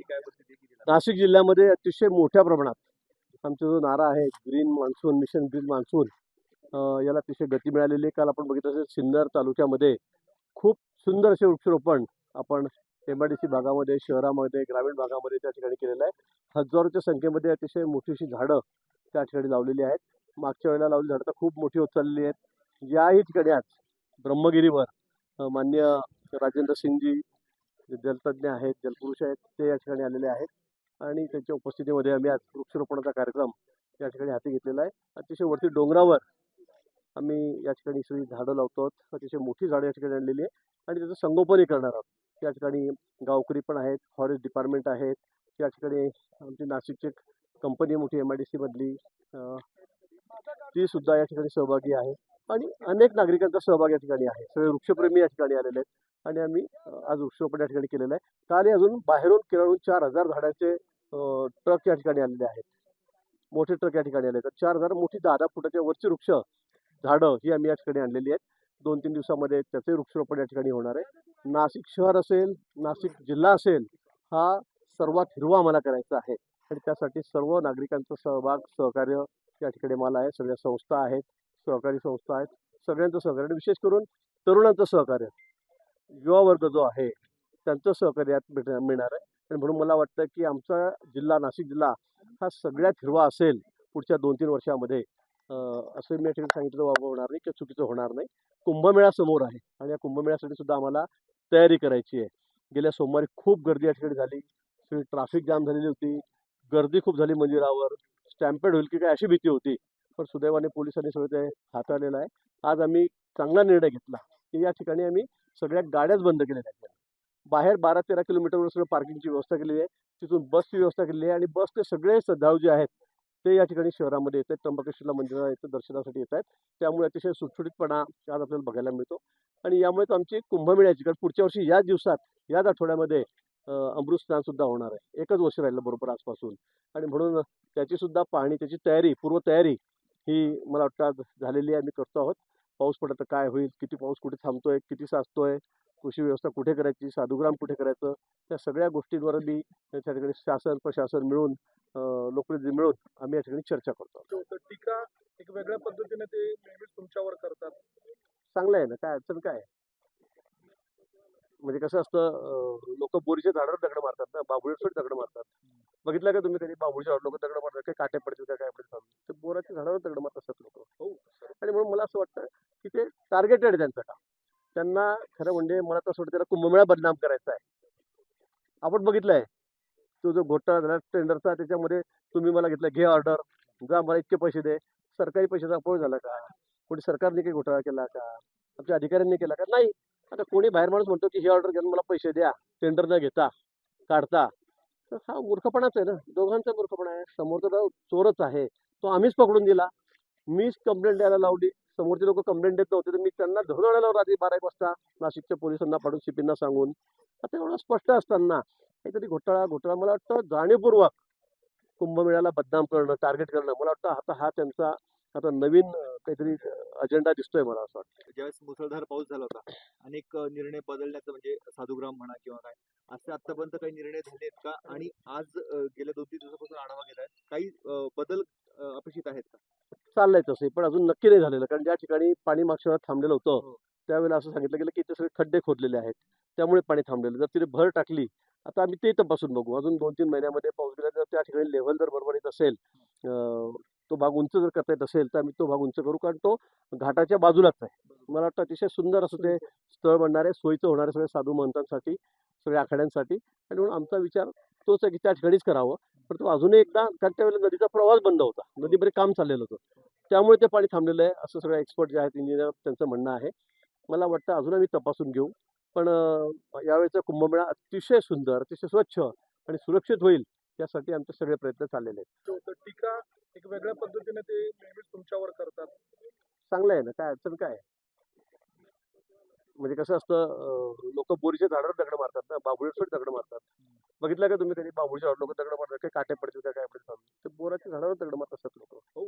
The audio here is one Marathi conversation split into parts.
काय परिस्थिती आहे? नाशिक जिल्ह्यामध्ये अतिशय मोठ्या प्रमाणात आमचा जो नारा आहे green monsoon mission green monsoon याला अतिशय गती मिळालेली आहे. काल आपण बघितलं असेल सिन्नर तालुक्यामध्ये खूप सुंदर असे वृक्षारोपण आपण MIDC भागामध्ये, शहरामध्ये, ग्रामीण भागामध्ये त्या ठिकाणी केलेलं आहे. हजारोच्या संख्येमध्ये अतिशय मोठीशी झाडं त्या ठिकाणी लावलेली आहेत. मागच्या वेळेला लावलेली झाडं तर खूप मोठी होत चाललेली आहेत. याही ठिकाणी आज ब्रह्मगिरीवर माननीय राजेंद्र सिंगजी जे जलतज्ञ आहेत, जलपुरुष आहेत, ते या ठिकाणी आलेले आहेत आणि त्यांच्या उपस्थितीमध्ये आम्ही आज वृक्षारोपणाचा कार्यक्रम या ठिकाणी हाती घेतलेला आहे. अतिशय वरती डोंगरावर आम्ही या ठिकाणी सगळी झाडं लावतो. अतिशय मोठी झाडं या ठिकाणी आणलेली आहे आणि त्याचं संगोपनही करणार आहोत. या ठिकाणी गावकरी पण आहेत, फॉरेस्ट डिपार्टमेंट आहेत, या ठिकाणी आमची नाशिकची कंपनी मोठी MIDC मधली ती सुद्धा या ठिकाणी सहभागी आहे आणि अनेक नागरिकांचा सहभाग या ठिकाणी आहे. सगळे वृक्षप्रेमी या ठिकाणी आलेले आहेत आणि आम्ही आज वृक्षारोपण या ठिकाणी केलेलं आहे. कालही अजून बाहेरून केरळहून 4000 झाडांचे ट्रक या ठिकाणी आलेले आहेत. मोठे ट्रक या ठिकाणी आले तर 4000 मोठी 10-10 फुटाच्या वरची वृक्ष झाडं ही आम्ही या ठिकाणी आणलेली आहेत. 2-3 दिवसामध्ये त्याचे वृक्षारोपण या ठिकाणी होणार आहे. नाशिक शहर असेल, नाशिक जिल्हा असेल, हा सर्वात हिरवा आम्हाला करायचा आहे आणि त्यासाठी सर्व नागरिकांचा सहभाग, सहकार्य या ठिकाणी मला आहे. सगळ्या संस्था आहेत, सहकारी संस्था आहेत, सगळ्यांचं सहकार्य आणि विशेष करून तरुणांचं सहकार्य, युवा वर्ग जो आहे त्यांचं सहकार्य यात मिळणार आहे आणि म्हणून मला वाटतं की आमचा जिल्हा, नाशिक जिल्हा हा सगळ्यात हिरवा असेल पुढच्या 2-3 वर्षामध्ये. असं मी या ठिकाणी सांगितलं होणार नाही किंवा चुकीचं होणार नाही. कुंभमेळा समोर आहे आणि या कुंभमेळ्यासाठी सुद्धा आम्हाला तयारी करायची आहे. गेल्या सोमवारी खूप गर्दी या ठिकाणी झाली, सगळी ट्रॅफिक जाम झालेली होती, गर्दी खूप झाली मंदिरावर, स्टॅम्पेड होईल की काय अशी भीती होती, पण सुदैवाने पोलिसांनी सगळं ते हाताळलेलं आहे. आज आम्ही चांगला निर्णय घेतला की या ठिकाणी आम्ही सगळ्या गाड्याच बंद केलेल्या आहेत. बाहेर 12-13 किलोमीटरवर सगळं पार्किंगची व्यवस्था केलेली आहे, तिथून बसची व्यवस्था केलेली आहे आणि बसचे सगळे श्रद्धाळू जे आहेत ते या ठिकाणी शहरामध्ये येत आहेत, त्र्यंबकेश्वरला मंदिराला येतं, दर्शनासाठी येत आहेत. त्यामुळे अतिशय सुटसुटीतपणा आज आपल्याला बघायला मिळतो आणि यामुळेच आमची कुंभमेळ्याची, कारण पुढच्या वर्षी याच दिवसात, याच आठवड्यामध्ये अमृत स्नान सुद्धा होणार आहे. एकच वर्ष राहिलं बरोबर आजपासून आणि म्हणून त्याची सुद्धा पाहणी, त्याची तयारी, पूर्वतयारी ही मला वाटतं आज झालेली आहे. आम्ही करतो आहोत. पाऊस पडला तर काय होईल, किती पाऊस कुठे थांबतोय, किती साचतोय, कृषी व्यवस्था कुठे करायची, साधुग्राम कुठे करायचं, त्या सगळ्या गोष्टींवर मी त्या ठिकाणी शासन प्रशासन मिळून, लोकप्रतिनिधी मिळून आम्ही या ठिकाणी चर्चा करतो. टीका एक वेगळ्या पद्धतीने ते नेहमीच तुमच्यावर करतात. चांगलं आहे ना, काय अडचण काय आहे? म्हणजे कसं असतं, लोक बोरीच्या झाडावर दगड मारतात ना, बाभुळीवर दगड मारतात. बघितलं का तुम्ही कधी बाभुळीच्या झाडावर लोक दगड मारतात? काही काटे पडतील का काय पडतील? ते बोराच्या झाडावर दगड मारत असतात लोक. हो. आणि म्हणून मला असं वाटतं की ते टार्गेटेड आहे त्यांचं काम. त्यांना खरं म्हणजे मला तर असं वाटतं त्याला कुंभमेळा बदनाम करायचा आहे. आपण बघितलंय तो जो घोटाळा झाला टेंडरचा, त्याच्यामध्ये तुम्ही मला घेतलं, घे ऑर्डर, जा मला इतके पैसे दे. सरकारी पैशाचा अपव्यय झाला का? कोणी सरकारने काही घोटाळा केला का? आमच्या अधिकाऱ्यांनी केला का? नाही. आता कोणी बाहेर माणूस म्हणतो की ही ऑर्डर घेऊन मला पैसे द्या, टेंडर न घेता काढता, तर हा मूर्खपणाच आहे ना, दोघांचा मूर्खपणा आहे. समोरचा तर चोरच आहे, तो आम्हीच पकडून दिला, मीच कंप्लेंट द्यायला लावली, समोरचे लोक कंप्लेंट देत नव्हते तर मी त्यांना धरून आणायला लावलं रात्री 12 वाजता नाशिकच्या पोलिसांना फाडून CPना सांगून. आता एवढं स्पष्ट असताना काहीतरी घोटाळा मला वाटतं जाणीवपूर्वक कुंभमेळ्याला बदनाम करणं, टार्गेट करणं, मला वाटतं आता हा त्यांचा आता नवीन काहीतरी अजेंडा दिसतोय मला असं वाटतं. ज्यावेळेस मुसळधार पाऊस झाला होता, अनेक निर्णय बदलण्याचं म्हणजे साधुग्राम म्हणा किंवा काय, असे आतापर्यंत काही निर्णय झालेत का? आणि आज गेल्या 2-3 दिवसापासून आढावा गेलाय, काही बदल अपेक्षित आहेत का? चाललंय तसं, पण अजून नक्की नाही झालेलं, कारण ज्या ठिकाणी पाणी मागच्या वेळेला थांबलेलं होतं त्यावेळेला असं सांगितलं गेलं की ते सगळे खड्डे खोदलेले आहेत, त्यामुळे पाणी थांबलेलं. जर तिथे भर टाकली, आता आम्ही ते तपासून बघू. अजून 2-3 महिन्यामध्ये पाऊस गेला तर त्या ठिकाणी लेव्हल जर बरोबर येत असेल, तो भाग उंच जर करता येत असेल तर आम्ही तो भाग उंच करू, कारण तो घाटाच्या बाजूलाच आहे. मला वाटतं अतिशय सुंदर असं ते स्थळ बनणार आहे, सोयीचं होणार आहे सगळ्या साधू महंतांसाठी, सगळ्या आखाड्यांसाठी आणि म्हणून आमचा विचार तोच आहे की त्या ठिकाणीच करावं. पण तो अजूनही एकदा, कारण त्यावेळेला नदीचा प्रवास बंद होता, नदीमध्ये काम चाललेलं होतं, त्यामुळे ते पाणी थांबलेलं आहे असं सगळे एक्सपर्ट जे आहेत, इंजिनियर, त्यांचं म्हणणं आहे. मला वाटतं अजून आम्ही तपासून घेऊ, पण यावेळेचा कुंभमेळा अतिशय सुंदर, अतिशय स्वच्छ आणि सुरक्षित होईल यासाठी आमचे सगळे प्रयत्न चाललेले आहेत. टीका एक वेगळ्या पद्धतीने ते नेहमीच तुमच्यावर करतात. चांगलं आहे ना, काय अडचण काय आहे? म्हणजे कसं असतं, लोक बोरीच्या झाडावर दगड मारतात ना, बाभुळीवर दगड मारतात. बघितलं का तुम्ही कधी बाभुळीच्या झाडावर लोक दगड मारतात? काही काटे पडतील का काय पडतील? ते बोराच्या झाडावर दगड मारत असतात लोक. हो.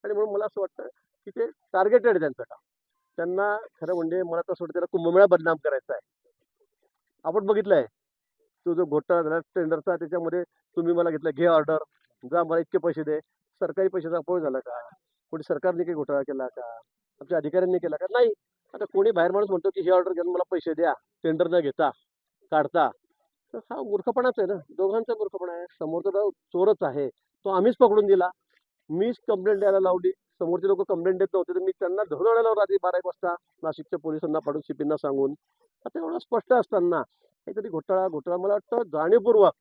आणि म्हणून मला असं वाटतं की ते टार्गेटेड आहे त्यांचं काम. त्यांना खरं म्हणजे मला तर असं वाटतं त्याला कुंभमेळा बदनाम करायचा आहे. आपण बघितलंय तो जो घोटाळा झाला टेंडरचा त्याच्यामध्ये तुम्ही मला घेतलं घे ऑर्डर जा मला इतके पैसे दे. सरकारी पैशाचा अपव्यय झाला का? कोणी सरकारने काही घोटाळा केला का? आमच्या अधिकाऱ्यांनी केला का? नाही. आता कोणी बाहेर माणूस म्हणतो की ही ऑर्डर घेऊन मला पैसे द्या टेंडर न घेता काढता, तर हा मूर्खपणाच आहे ना. दोघांचा मूर्खपणा आहे. समोरचा जो चोरच आहे तो आम्हीच पकडून दिला. मीच कंप्लेंट द्यायला लावली. समोरचे लोक कंप्लेंट देत नव्हते तर मी त्यांना धरून आणायला लावलं रात्री 12 एक वाजता नाशिकच्या पोलिसांना पाठवून सीपींना सांगून. आता एवढं स्पष्ट असताना काहीतरी घोटाळा घोटाळा मला वाटतं जाणीवपूर्वक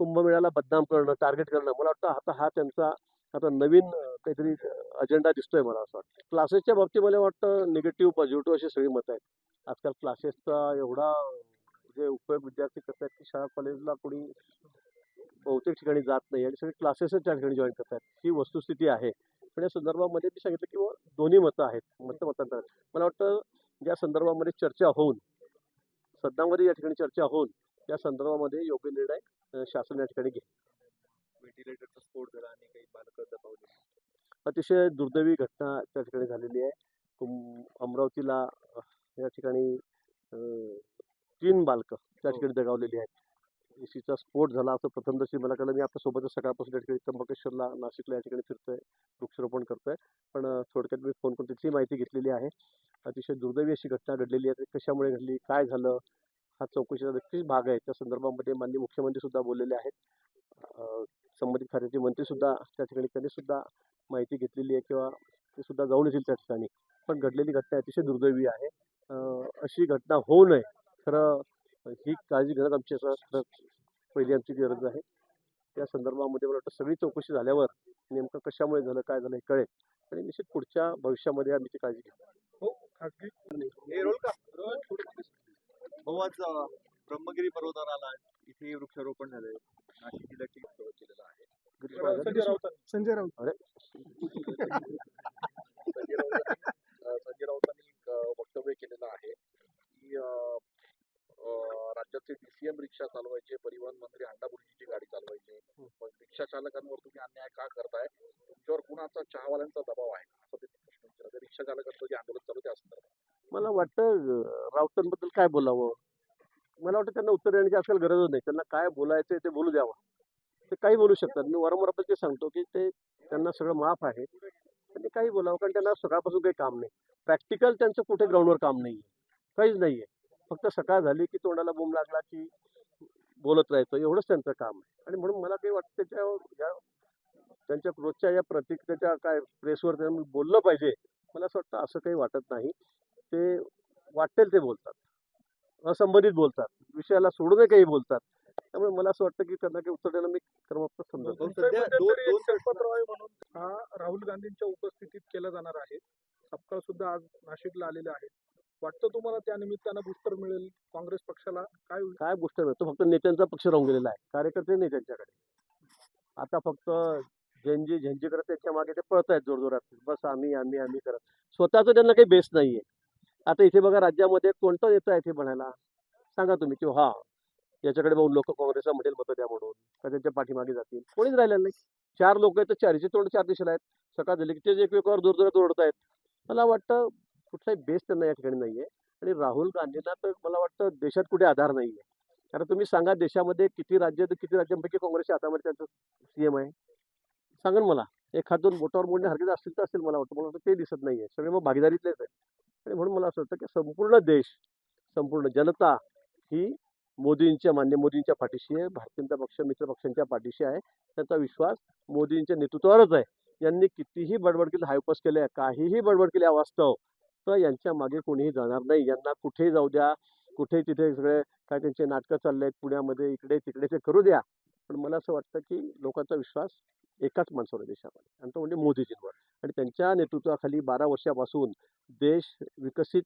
कुंभमेळ्याला बदनाम करणं टार्गेट करणं मला वाटतं आता हा त्यांचा आता नवीन काहीतरी अजेंडा दिसतोय मला असं वाटतं. क्लासेसच्या बाबतीत मला वाटतं निगेटिव्ह पॉझिटिव्ह अशी सगळी मतं आहेत. आजकाल क्लासेसचा एवढा जे उपयोग विद्यार्थी करतात की शाळा कॉलेजला कोणी बहुतेक ठिकाणी जात नाही आणि सगळे क्लासेसच त्या ठिकाणी जॉईन करतात ही वस्तुस्थिती आहे. पण या संदर्भामध्ये मी सांगितलं की बुवा दोन्ही मतं आहेत मतांतर मला वाटतं या संदर्भामध्ये चर्चा होऊन सदनामध्ये या ठिकाणी चर्चा होऊन या संदर्भामध्ये योग्य निर्णय शासन या ठिकाणी घेईल. व्हेंटिलेटरचा स्फोट झाला आणि काही बालकं दगावली. अतिशय दुर्दैवी घटना त्या ठिकाणी झालेली आहे. अमरावतीला या ठिकाणी 3 बालकं त्या ठिकाणी दगावलेली आहेत. एसीचा स्फोट झाला असं प्रथमदर्शी मला कळलं. मी आपल्या सोबतच सकाळपासून या ठिकाणी त्र्यंबकेश्वरला नाशिकला या ठिकाणी फिरतोय वृक्षारोपण करतोय. पण थोडक्यात मी फोन करून तिथली माहिती घेतलेली आहे. अतिशय दुर्दैवी अशी घटना घडलेली आहे. ती कशामुळे घडली काय झालं हा चौकशीचा नक्कीच भाग आहे. त्या संदर्भामध्ये माननीय मुख्यमंत्री सुद्धा बोललेले आहेत. संबंधित खात्याचे मंत्री सुद्धा त्या ठिकाणी त्यांनी सुद्धा माहिती घेतलेली आहे किंवा ते सुद्धा जाऊन येतील त्या ठिकाणी. पण घडलेली घटना अतिशय दुर्दैवी आहे. अशी घटना होऊ नये खरं ही काळजी घेणं आमची असं खरं पहिली आमची गरज आहे. त्या संदर्भामध्ये मला वाटतं सगळी चौकशी झाल्यावर नेमकं कशामुळे झालं काय झालं हे कळेल आणि निश्चित पुढच्या भविष्यामध्ये आम्ही ती काळजी घेऊ. हे रोल का भाऊ आज ब्रह्मगिरी पर्वताला इथे वृक्षारोपण झालंय. नाशिक जिल्ह्याची केलेलं आहे. संजय राऊत अरे संजय राऊतांनी एक वक्तव्य केलेलं आहे की राज्याचे डीसीएम रिक्षा चालवायचे, परिवहन मंत्री अंडाभुर्जीची गाडी चालवायचे, मग रिक्षा चालकांवर तुम्ही अन्याय का करताय, तुमच्यावर कुणाचा चहावाल्यांचा दबाव आहे असं ते प्रश्न विचारतात. रिक्षा चालकांचं जे आंदोलन चालू आहे असं मला वाटतं राऊतांबद्दल काय बोलावं. मला वाटतं त्यांना उत्तर देण्याची आजकाल गरजच नाही. त्यांना काय बोलायचं ते बोलू द्यावं. ते काही बोलू शकतात. मी वारंवार आपण ते सांगतो की ते त्यांना सगळं माफ आहे. त्यांनी काही बोलावं कारण त्यांना सकाळपासून काही काम नाही. प्रॅक्टिकल त्यांचं कुठे ग्राउंडवर काम नाही काहीच नाहीये. फक्त सकाळ झाली की तोंडाला बोंब लागला की बोलत राहायचं एवढंच त्यांचं काम आहे. आणि म्हणून मला काही वाटतं त्यांच्या रोजच्या या प्रतिक्रियेच्या काय प्रेसवर त्यांनी बोललं पाहिजे. मला असं वाटतं असं काही वाटत नाही. ते वाटेल ते बोलतात. असंबंधित बोलतात. विषयाला सोडूनही काही बोलतात. त्यामुळे मला असं वाटतं की त्यांना काही उत्तर द्यायला मी क्रमाप्त समजतो. सध्या दोन शपथराव म्हणून हा राहुल गांधींच्या उपस्थितीत केला जाणार आहे. सपकाळ सुद्धा आज नाशिकला आलेले आहेत. वाटतं तुम्हाला त्या निमित्तानं बूस्टर मिळेल काँग्रेस पक्षाला? काय होईल? काय गोष्ट नाही. तो फक्त नेत्यांचा पक्ष राहून गेलेला आहे. कार्यकर्ते नाही त्यांच्याकडे. आता फक्त झेंजी करत त्यांच्या मागे ते पळत आहेत जोरजोरात. बस आम्ही आम्ही आम्ही करत. स्वतःचं त्यांना काही बेस नाहीये. आता इथे बघा राज्यामध्ये कोणतं नेता आहे ते म्हणायला सांगा तुम्ही की हा याच्याकडे बघून लोक काँग्रेसला म्हणेल मतं द्या म्हणून का त्यांच्या पाठीमागे जातील. कोणीच राहिलेलं नाही. 4 लोक आहेत तर चारीचे तोंड 4 दिशेला आहेत. सकाळ झाली की तेच एकमेकावर जोरजोरात ओरडत आहेत. मला वाटतं कुठलाही बेस त्यांना या ठिकाणी नाहीये. आणि राहुल गांधींना तर मला वाटतं देशात कुठे आधार नाहीये. आता तुम्ही सांगा देशामध्ये किती राज्यांपैकी काँग्रेसच्या हातामध्ये त्यांचं सीएम आहे सांगा मला. एखाद 2 बोटावर मोडण्यासारखे असतील तर असेल मला वाटतं ते दिसत नाहीये. सगळे मग भागीदारीतलेच आहेत. आणि म्हणून मला असं वाटतं की संपूर्ण देश संपूर्ण जनता ही माननीय मोदींच्या पाठीशी आहे. भारतीय जनता पक्ष मित्र पक्षांच्या पाठीशी आहे. त्यांचा विश्वास मोदींच्या नेतृत्वावरच आहे. यांनी कितीही बडबड केली हायपस केले काहीही बडबड केली अवास्तव तर यांच्या मागे कोणीही जाणार नाही. यांना कुठेही जाऊ द्या कुठेही तिथे सगळे काय त्यांचे नाटकं चालले आहेत पुण्यामध्ये इकडे तिकडे ते करू द्या. पण मला असं वाटतं की लोकांचा विश्वास एकाच माणसावर देशामध्ये आणि तो म्हणजे मोदीजींवर. आणि त्यांच्या नेतृत्वाखाली 12 वर्षापासून देश विकसित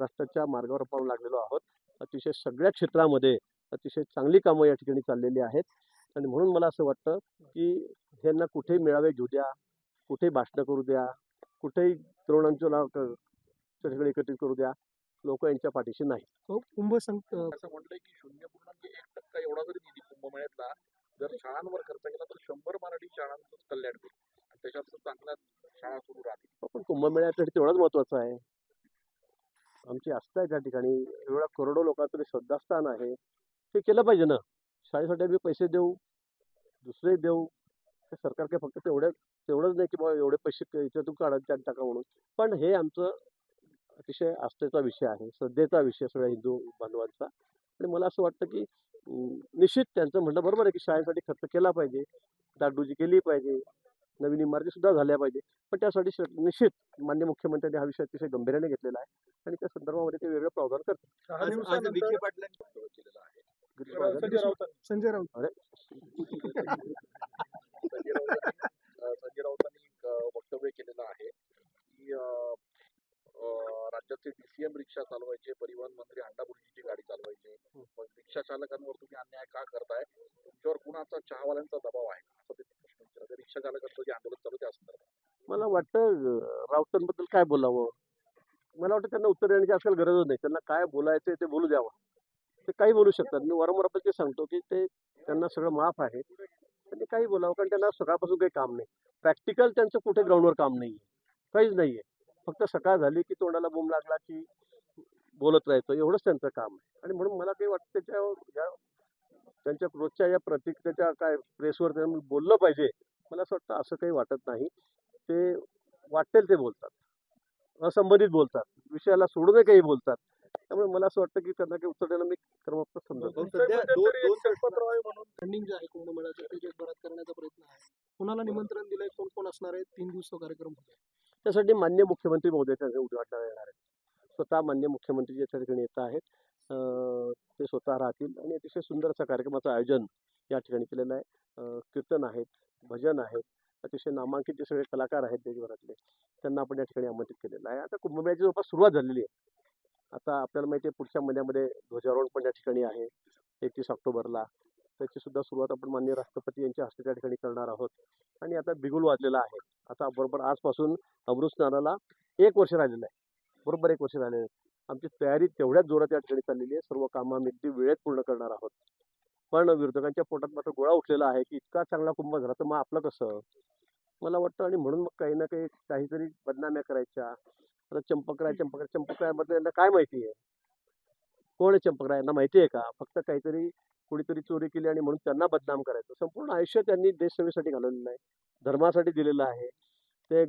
राष्ट्राच्या मार्गावर आपण लागलेलो आहोत. अतिशय सगळ्या क्षेत्रामध्ये अतिशय चांगली कामं या ठिकाणी चाललेली आहेत. आणि म्हणून मला असं वाटतं की ह्यांना कुठेही मेळावे घेऊ द्या कुठेही भाषणं करू द्या कुठेही तरुणांचं नाव त्या ठिकाणी एकत्रित करू द्या लोक यांच्या पाठीशी नाही. असं म्हटलंय की 0.1% एवढा जरी निधी कुंभमेळ्यातला जर शाळांवर खर्च केला तर 100 मराठी शाळांचं कल्याण होईल. त्याच्यात चांगल्या शाळा सुरू राहतील. पण कुंभमेळ्यासाठी तेवढंच महत्वाचं आहे. आमची आस्था आहे त्या ठिकाणी एवढा करोडो लोकांचं श्रद्धास्थान आहे. हे केलं पाहिजे ना. शाळेसाठी आम्ही पैसे देऊ, दुसरे देऊ, हे सरकार काय फक्त तेवढंच नाही की बाबा एवढे पैसे याच्यातून काढा त्यात टाका म्हणून. पण हे आमचं अतिशय आस्थेचा विषय आहे, श्रद्धेचा विषय सगळ्या हिंदू बांधवांचा. आणि मला असं वाटतं की निश्चित त्यांचं म्हणणं बरोबर आहे की शाळेसाठी खर्च केला पाहिजे, डागडुजी केली पाहिजे, नवीन इमारती सुद्धा झाल्या पाहिजे. पण त्यासाठी निश्चित माननीय मुख्यमंत्र्यांनी हा विषय अतिशय गंभीर्याने घेतलेला आहे आणि त्या संदर्भामध्ये ते वेगळं प्रावधान करतात. 10 आज दिवसानंतर विखे पाटलांनी वक्तव्य केलेलं आहे. संजय राऊत अरे संजय राऊतांनी एक वक्तव्य केलेलं आहे की राज्याचे DCM रिक्षा चालवायचे, परिवहन मंत्री अंडाभुर्जीची गाडी चालवायचे, मग रिक्षा चालकांवर तुम्ही अन्याय का करताय, तुमच्यावर कुणाचा चहावाल्यांचा दबाव आहे, असं ते प्रश्न विचारतात. रिक्षा चालकांचं जे आंदोलन चालू त्या संदर्भात मला वाटतं राऊतांबद्दल काय बोलावं. मला वाटतं त्यांना उत्तर देण्याची आजकाल गरजच नाही. त्यांना काय बोलायचं ते बोलू द्यावं. ते काही बोलू शकतात. मी वारंवार आपण ते सांगतो की ते त्यांना सगळं माफ आहे. त्यांनी काही बोलावं कारण त्यांना सकाळपासून काही काम नाही. प्रॅक्टिकल त्यांचं कुठे ग्राउंडवर काम नाही आहे, काहीच नाही आहे. फक्त सकाळ झाली की तोंडाला बोंब लागला की बोलत राहायचं, एवढंच त्यांचं काम आहे. आणि म्हणून मला काही वाटतं त्यांच्या रोजच्या या प्रतिक्रियेच्या काय प्रेसवर त्यांनी बोललं पाहिजे. मला असं वाटतं असं काही वाटत नाही. ते वाटेल ते बोलतात, असंबंधित बोलतात, विषयाला सोडूनही काही बोलतात. त्यामुळे मला असं वाटतं की त्यांना काही उत्तर देणं मी क्रमप्राप्त समजतो. सध्या दोन शरदपवार आहे म्हणून ट्रेंडिंग जे आहे कुंभमेळ्याचं ते जगभरात करण्याचा प्रयत्न आहे. कुणाला निमंत्रण दिलंय, कोण कोण असणार आहे, 3 दिवसाचा कार्यक्रम होता. त्यासाठी माननीय मुख्यमंत्री महोदयांच्या उद्घाटनाला येणार आहेत. स्वतः माननीय मुख्यमंत्री या ठिकाणी येत आहेत. ते स्वतः राहतील आणि अतिशय सुंदर असा कार्यक्रमाचं आयोजन या ठिकाणी केलेलं आहे. कीर्तन आहेत, भजन आहेत, अतिशय नामांकित जे सगळे कलाकार आहेत देशभरातले, त्यांना आपण या ठिकाणी आमंत्रित केलेलं आहे. आता कुंभमेळ्याची जवळपास सुरुवात झालेली आहे. आता आपल्याला माहिती आहे पुढच्या महिन्यामध्ये ध्वजारोहण पण या ठिकाणी आहे 31 ऑक्टोबरला. त्याची सुद्धा सुरुवात आपण माननीय राष्ट्रपती यांच्या हस्ते त्या ठिकाणी करणार आहोत. आणि आता बिगुल वाजलेला आहे. आता बरोबर आजपासून अमृत स्नानाला 1 वर्ष राहिलेलं आहे. बरोबर 1 वर्ष राहिलेलं आहे. आमची तयारी तेवढ्याच जोरात या ठिकाणी चाललेली आहे. सर्व कामं आम्ही अगदी वेळेत पूर्ण करणार आहोत. पण विरोधकांच्या पोटात मात्र गोळा उठलेला आहे की इतका चांगला कुंभ झाला तर मग आपलं कसं. मला वाटतं आणि म्हणून मग काही ना काही काहीतरी बदनाम्या करायच्या. आता चंपकरायबद्दल यांना काय माहिती आहे, कोण आहे चंपकराय, यांना माहिती आहे का. फक्त काहीतरी कुणीतरी चोरी केली आणि म्हणून त्यांना बदनाम करायचं. संपूर्ण आयुष्य त्यांनी देशसेवेसाठी घालवलेलं आहे, धर्मासाठी दिलेलं आहे. ते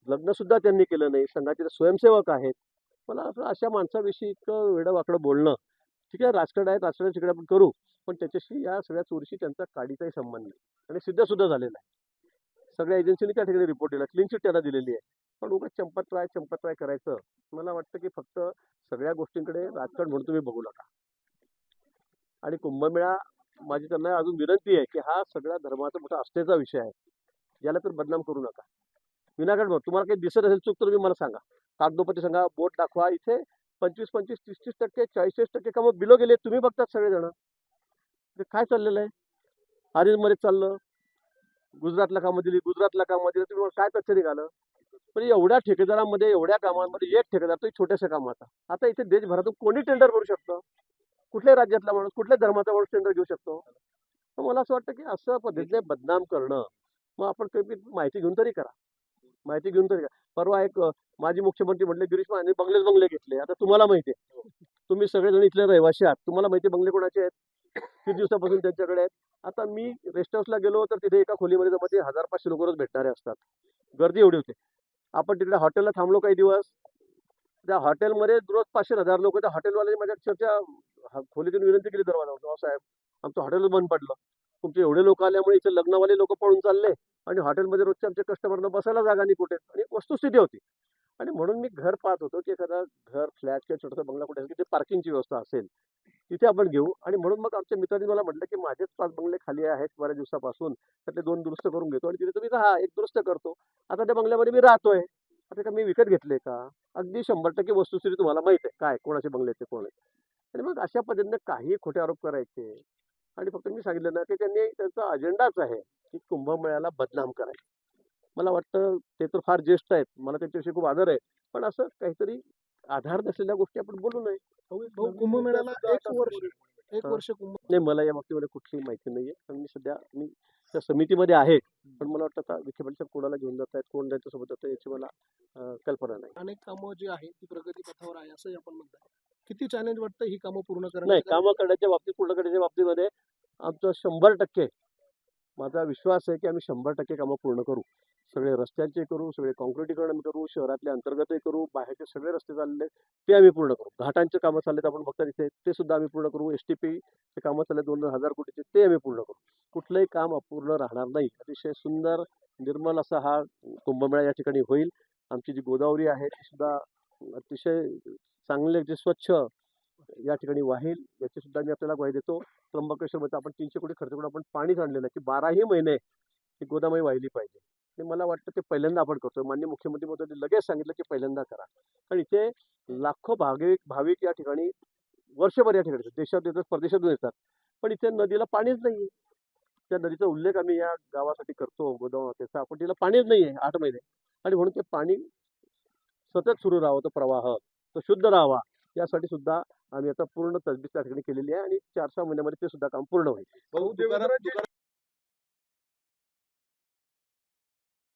लग्न सुद्धा त्यांनी केलं नाही, संघाचे स्वयंसेवक आहेत. मला असं अशा माणसाविषयी इतकं वेडं बोलणं, ठीक आहे राजकारण आहे, राजकारण तिकडे आपण करू, पण त्याच्याशी या सगळ्या चोरीशी त्यांचा काडीचाही संबंध नाही. आणि सिद्ध सुद्धा झालेला आहे. सगळ्या एजन्सीने त्या ठिकाणी रिपोर्ट दिला, क्लीन चिट त्यांना दिलेली आहे. पण उगाच चंपत राय करायचं. मला वाटतं की फक्त सगळ्या गोष्टींकडे राजकारण म्हणून तुम्ही बघू नका. आणि कुंभमेळा माझी त्यांना अजून विनंती आहे की हा सगळ्या धर्माचा मोठा आस्थेचा विषय आहे, याला तर बदनाम करू नका. विनाकारण तुम्हाला काही दिसत असेल चूक तर तुम्ही मला सांगा, कागदोपत्री सांगा, बोट दाखवा. इथे 25-25, 30-30%, 40-40% का मग बिलो गेले तुम्ही बघतात सगळेजण. ते काय चाललेलं आहे. आर्यनमध्ये चाललं, गुजरातला कामं दिली, तुम्ही काय तथ्य निघालं. म्हणजे एवढ्या ठेकेदारांमध्ये, एवढ्या कामांमध्ये एक ठेकेदार तो छोट्याशा कामाचा. आता इथे देशभरातून कोणी टेंडर करू शकतं. कुठल्याही राज्यातला माणूस, कुठल्या धर्माचा माणूस टेंडर घेऊ शकतो. तर मला असं वाटतं की असं पद्धतीने बदनाम करणं, मग आपण काही माहिती घेऊन तरी करा. परवा एक माजी मुख्यमंत्री म्हटले गिरीश महाजन बंगले घेतले. आता तुम्हाला माहिती आहे, तुम्ही सगळेजण इथले रहिवासी आहात, तुम्हाला माहिती आहे बंगले कोणाचे आहेत, किती दिवसापासून त्यांच्याकडे आहेत. आता मी रेस्ट हाऊसला गेलो तर तिथे एका खोलीमध्ये जमते 1000-500 लोक रोज भेटणारे असतात. गर्दी एवढी होते. आपण तिकडे हॉटेलला थांबलो काही दिवस, त्या हॉटेलमध्ये रोज 500-1000 लोक. त्या हॉटेलवाल्याने माझ्या अक्षरशः खोलीतून विनंती केली दरवाजा, साहेब आमचं हॉटेलच बंद पडलं, तुमचे एवढे लोक आल्यामुळे इथे लग्नवाले लोक पळून चालले आणि हॉटेलमध्ये रोजच्या आमच्या कस्टमरना बसायला जागा नाही कुठे. आणि वस्तुस्थिती होती. आणि म्हणून मी घर पाहत होतो की एखादा घर, फ्लॅट किंवा छोटासा बंगला कुठे असेल तिथे पार्किंगची व्यवस्था असेल, तिथे आपण घेऊ. आणि म्हणून मग आमच्या मित्रांनी मला म्हटलं की माझेच 5 बंगले खाली आहेत बऱ्याच दिवसापासून, त्यातले 2 दुरुस्त करून घेतो आणि तिथे तुम्ही राहा, 1 दुरुस्त करतो. आता त्या बंगल्यामध्ये मी राहतोय. आता का मी विकत घेतले का. अगदी 100% वस्तुस्थिती तुम्हाला माहित आहे काय, कोणाचे बंगले ते कोण आहे. आणि मग अशा पद्धतीने काही खोटे आरोप करायचे. आणि फक्त मी सांगितलं ना की त्यांनी त्यांचा अजेंडाच आहे की कुंभमेळ्याला बदनाम करायचं. मला वाटतं ते तर फार ज्येष्ठ आहेत, मला त्यांच्याविषयी खूप आदर आहे. पण असं काहीतरी आधार नसलेल्या गोष्टी आपण बोलू नये. भाऊ कुंभमेळ्याला 1 वर्ष कुंभ नाही, मला या बाबतीमध्ये कुठलीही माहिती नाहीये. पण मी त्या समितीमध्ये आहे. पण मला वाटतं आता विखे पाटील कोणाला घेऊन जात आहेत, कोण त्यांच्यासोबत जातं याची मला कल्पना नाही. अनेक कामं जी आहे ती प्रगती पथावर आहे असंही आपण म्हणताय. किती चॅलेंज वाटतं ही कामं पूर्ण नाही, करण्याचं? कामं करण्याच्या बाबतीत, पूर्ण करण्याच्या बाबतीमध्ये आमचं 100% माझा विश्वास आहे की आम्ही 100% कामं पूर्ण करू. सगळे रस्त्यांचे करू, सगळे काँक्रिटीकरण करू, शहरातले अंतर्गतही करू, बाहेरचे सगळे रस्ते चालले ते आम्ही पूर्ण करू. घाटांचे कामं चाललेत आपण बघता तिथे, ते सुद्धा आम्ही पूर्ण करू. STPचे कामं चालले 2,000 कोटीचे, ते आम्ही पूर्ण करू. कुठलंही काम अपूर्ण राहणार नाही. अतिशय सुंदर, निर्मल असा हा कुंभमेळा या ठिकाणी होईल. आमची जी गोदावरी आहे ती सुद्धा अतिशय चांगले, जे स्वच्छ या ठिकाणी वाहेल, याची सुद्धा मी आपल्याला ग्वाही देतो. त्र्यंबकेश्वरमध्ये आपण 300 कोटी खर्च करून आपण पाणीच आणलेलं आहे की 12ही महिने ही गोदावरी वाहिली पाहिजे. ते मला वाटतं ते पहिल्यांदा आपण करतोय. माननीय मुख्यमंत्री महोदयांनी लगेच सांगितलं की पहिल्यांदा करा. कारण इथे लाखो भाविक या ठिकाणी वर्षभर या ठिकाणी येतात. देशात येतात, परदेशातून येतात. पण इथे नदीला पाणीच नाहीये. त्या नदीचा उल्लेख आम्ही या गावासाठी करतो, गोदावरी, आपण तिला पाणीच नाहीये 8 महिने. आणि म्हणून ते पाणी सतत सुरू राहावं, तो प्रवाह तो शुद्ध राहावा, यासाठी सुद्धा आम्ही आता पूर्ण तजवीज त्या ठिकाणी केलेली आहे आणि 4-6 महिन्यामध्ये ते सुद्धा काम पूर्ण होईल. भाऊ, तुकाराम